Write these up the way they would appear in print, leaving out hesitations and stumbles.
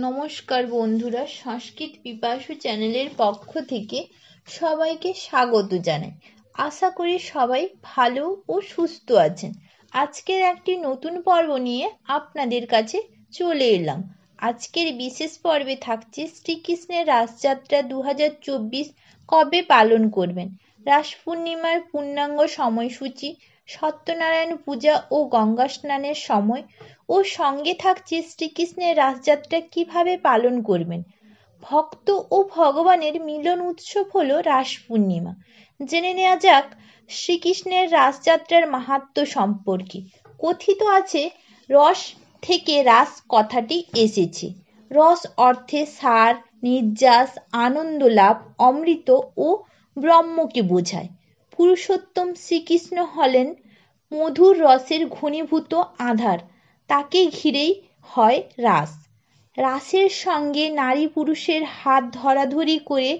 নমস্কার বন্ধুরা, সংস্কৃত পিপাসু চ্যানেলের পক্ষ থেকে সবাইকে স্বাগত জানাই। আশা করি সবাই ভালো ও সুস্থ আছেন। আজকের একটি নতুন পর্ব নিয়ে আপনাদের কাছে চলে এলাম। আজকের বিশেষ পর্বে থাকছে শ্রীকৃষ্ণের রাসযাত্রা 2024 কবে পালন করবেন, রাস পূর্ণিমার পূর্ণাঙ্গ সময়সূচি, সত্যনারায়ণ পূজা ও গঙ্গা স্নানের সময় ও সঙ্গে থাকছে শ্রীকৃষ্ণের রাসযাত্রা কিভাবে পালন করবেন। ভক্ত ও ভগবানের মিলন উৎসব হলো রাস পূর্ণিমা। জেনে নেওয়া যাক শ্রীকৃষ্ণের রাসযাত্রার মাহাত্ম্য সম্পর্কে। কথিত আছে রস থেকে রাস কথাটি এসেছে। রস অর্থে সার, নির্যাস, আনন্দ লাভ, অমৃত ও ব্রহ্মকে বোঝায়। পুরুষোত্তম শ্রীকৃষ্ণ হলেন মধুর রসের ঘনীভূত আধার, তাকে ঘিরেই হয় রাস। রাসের সঙ্গে নারী পুরুষের হাত ধরাধরি করে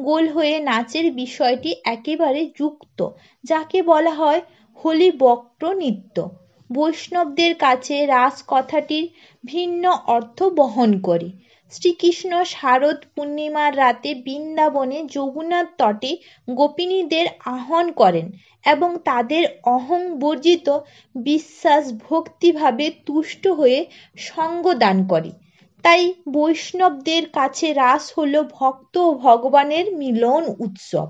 গোল হয়ে নাচের বিষয়টি একেবারে যুক্ত, যাকে বলা হয় হোলি বক্র নৃত্য। বৈষ্ণবদের কাছে রাস কথাটির ভিন্ন অর্থ বহন করে। শ্রীকৃষ্ণ শারদ পূর্ণিমার রাতে বৃন্দাবনে যমুনার তটে গোপিনীদের আহ্বান করেন এবং তাদের অহংবর্জিত বিশ্বাস ভক্তিভাবে তুষ্ট হয়ে সঙ্গ দান করে। তাই বৈষ্ণবদের কাছে রাস হল ভক্ত ও ভগবানের মিলন উৎসব,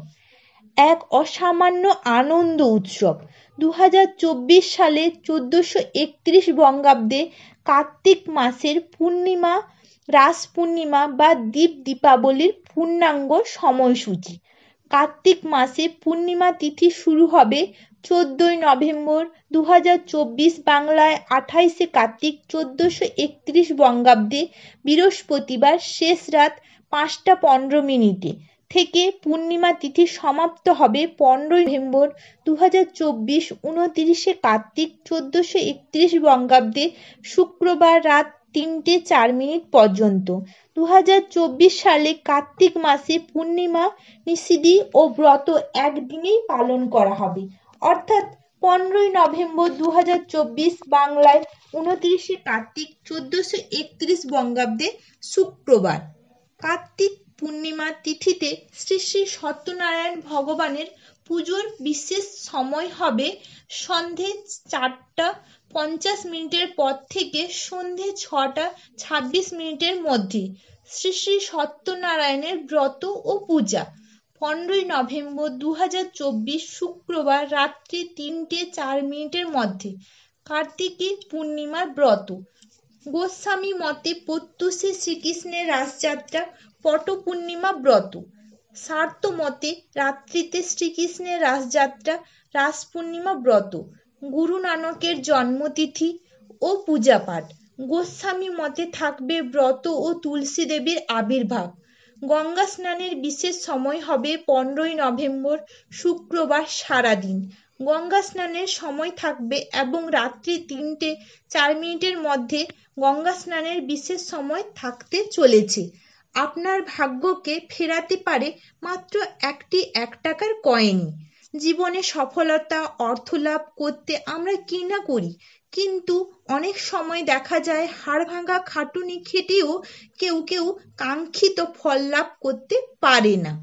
এক অসামান্য আনন্দ উৎসব। 2024 সালে 1431 বঙ্গাব্দে কার্তিক মাসের পূর্ণিমা রাস পূর্ণিমা বা দীপাবলির পূর্ণাঙ্গ সময়সূচি। কার্তিক মাসে পূর্ণিমা তিথি শুরু হবে 14 নভেম্বর 2024, বাংলায় 28 কার্তিক 1431 বঙ্গাব্দে বৃহস্পতিবার শেষ রাত 5টা 15 থেকে পূর্ণিমা তিথি সমাপ্ত হবে 15 নভেম্বর 2024, 29 কার্তিক 1431 বঙ্গাব্দে শুক্রবার রাত 3টে 4 পর্যন্ত। 2024 সালে কার্তিক মাসে পূর্ণিমা নিষিদ্ধি ও ব্রত একদিনেই পালন করা হবে, অর্থাৎ 15 নভেম্বর 2024, বাংলায় 29 কার্তিক 1431 বঙ্গাব্দে শুক্রবার। কার্তিক পূর্ণিমা তিথিতে শ্রী শ্রী সত্যনারায়ণ ভগবানের পুজোর বিশেষ সময় হবে সন্ধে 4টা 50 পর থেকে সন্ধে 6টা 26 মধ্যে। শ্রী শ্রী সত্যনারায়ণের ব্রত ও পূজা 15 নভেম্বর 2024, শুক্রবার রাত্রি 3টে 4 মধ্যে। কার্তিকী পূর্ণিমার ব্রত। গোস্বামী মতে প্রত্যুষে শ্রীকৃষ্ণের রাসযাত্রা পট পূর্ণিমা ব্রত। শাক্ত মতে রাত্রিতে শ্রীকৃষ্ণের রাসযাত্রা রাস পূর্ণিমা ব্রত। গুরু নানকের জন্মতিথি ও পূজাপাঠ। গোস্বামী মতে থাকবে ব্রত ও তুলসী দেবীর আবির্ভাব। গঙ্গা স্নানের বিশেষ সময় হবে 15 নভেম্বর, শুক্রবার সারাদিন। গঙ্গা স্নানের সময় থাকবে এবং রাত্রি 3টে 4 মধ্যে গঙ্গা স্নানের বিশেষ সময় থাকতে চলেছে। আপনার ভাগ্যকে ফেরাতে পারে মাত্র একটি 1 টাকার কয়েনই। জীবনে সফলতা, অর্থলাভ করতে আমরা কি না করি, কিন্তু অনেক সময় দেখা যায় হাড় ভাঙা খাটুনি খেটেও কেউ কাঙ্ক্ষিত ফল লাভ করতে পারে না।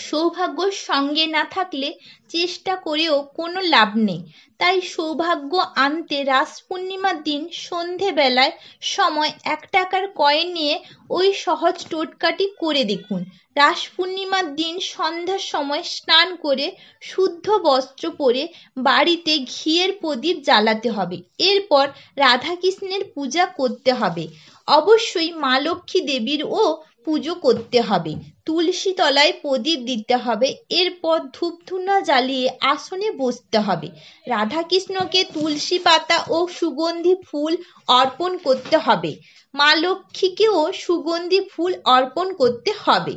সৌভাগ্য সঙ্গে না থাকলে চেষ্টা করেও কোনো লাভ নেই। তাই সৌভাগ্য আনতে রাস পূর্ণিমার দিন সন্ধেবেলায় সময় 1 টাকার কয়েন নিয়ে ওই সহজ টোটকাটি করে দেখুন। রাস পূর্ণিমার দিন সন্ধ্যার সময় স্নান করে শুদ্ধ বস্ত্র পরে বাড়িতে ঘিয়ের প্রদীপ জ্বালাতে হবে। এরপর রাধাকৃষ্ণের পূজা করতে হবে। অবশ্যই মা লক্ষ্মী দেবীরও পুজো করতে হবে। তুলসী তলায় প্রদীপ দিতে হবে। এরপর ধূপধুনা জ্বালিয়ে আসনে বসতে হবে। রাধাকৃষ্ণকে তুলসী পাতা ও সুগন্ধি ফুল অর্পণ করতে হবে। মা লক্ষ্মীকেও সুগন্ধি ফুল অর্পণ করতে হবে।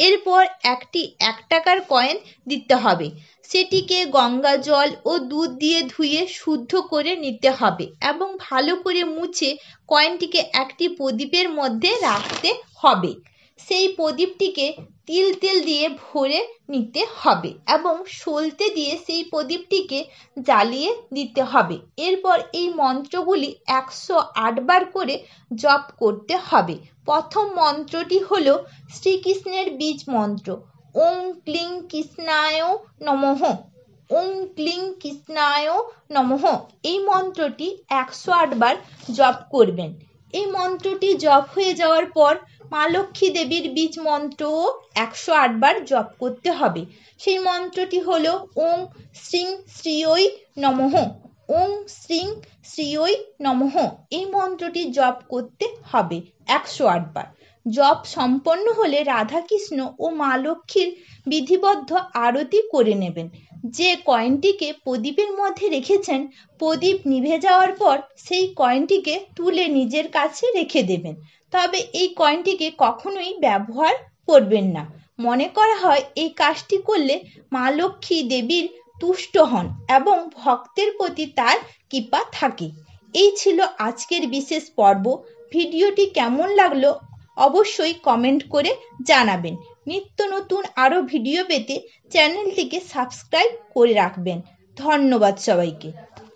এরপর একটি 1 টাকার কয়েন দিতে হবে। সেটিকে গঙ্গা জল ও দুধ দিয়ে ধুয়ে শুদ্ধ করে নিতে হবে এবং ভালো করে মুছে কয়েনটিকে একটি প্রদীপের মধ্যে রাখতে হবে। সেই প্রদীপটিকে তিল দিয়ে ভরে নিতে হবে এবং সলতে দিয়ে সেই প্রদীপটিকে জ্বালিয়ে দিতে হবে। এরপর এই মন্ত্রগুলি 108 বার করে জপ করতে হবে। প্রথম মন্ত্রটি হলো শ্রীকৃষ্ণের বীজ মন্ত্র, ওং ক্লিং কৃষ্ণায় নমঃ। ওং ক্লিং কৃষ্ণায় নমঃ। এই মন্ত্রটি 108 বার জপ করবেন। এই মন্ত্রটি জপ হয়ে যাওয়ার পর মা লক্ষ্মী দেবীর বীজ মন্ত্রও 108 বার জপ করতে হবে। সেই মন্ত্রটি হলো ওং শ্রীং শ্রীয়ৈ নমঃ। ওং শ্রীং শ্রীয়ৈ নমঃ। এই মন্ত্রটি জপ করতে হবে 108 বার। জপ সম্পন্ন হলে রাধাকৃষ্ণ ও মা লক্ষ্মীর বিধিবদ্ধ আরতি করে নেবেন। যে কয়েনটিকে প্রদীপের মধ্যে রেখেছেন, প্রদীপ নিভে যাওয়ার পর সেই কয়েনটিকে তুলে নিজের কাছে রেখে দেবেন। তবে এই কয়েনটিকে কখনোই ব্যবহার করবেন না। মনে করা হয় এই কাজটি করলে মা লক্ষ্মী দেবীর তুষ্ট হন এবং ভক্তের প্রতি তার কৃপা থাকে। এই ছিল আজকের বিশেষ পর্ব। ভিডিওটি কেমন লাগলো অবশ্যই কমেন্ট করে জানাবেন। নিত্য নতুন আরও ভিডিও পেতে চ্যানেলটিকে সাবস্ক্রাইব করে রাখবেন। ধন্যবাদ সবাইকে।